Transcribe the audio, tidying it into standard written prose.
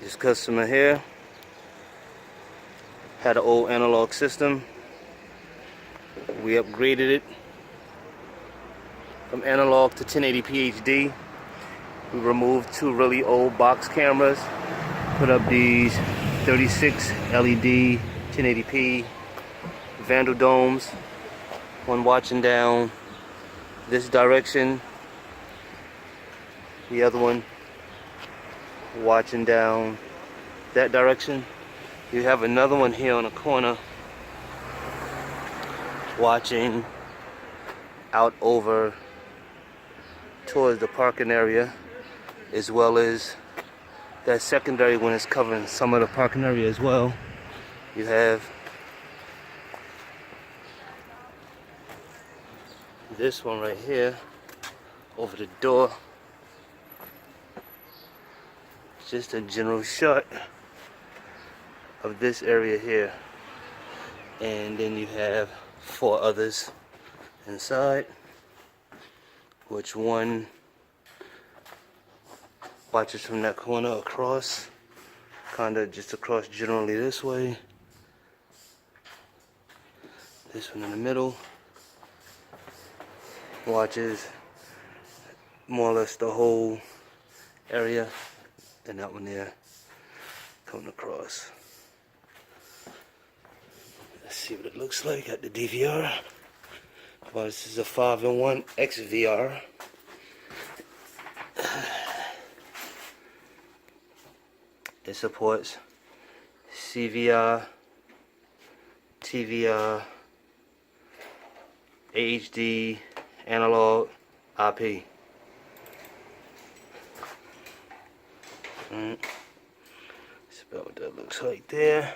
This customer here had an old analog system. We upgraded it from analog to 1080p HD. We removed two really old box cameras, put up these 36 LED 1080p Vandal domes, one watching down this direction, the other one watching down that direction. You have another one here on the corner watching out over towards the parking area, as well as that secondary one is covering some of the parking area as well. You have this one right here over the door. Just a general shot of this area here, and then you have four others inside, which one watches from that corner across, kinda just across generally this way. This one in the middle watches more or less the whole area, and that one there coming across. Let's see what it looks like at the DVR. Well, this is a 5-in-1 XVR. It supports CVR, TVR, HD, analog, IP. That's about what that looks like there.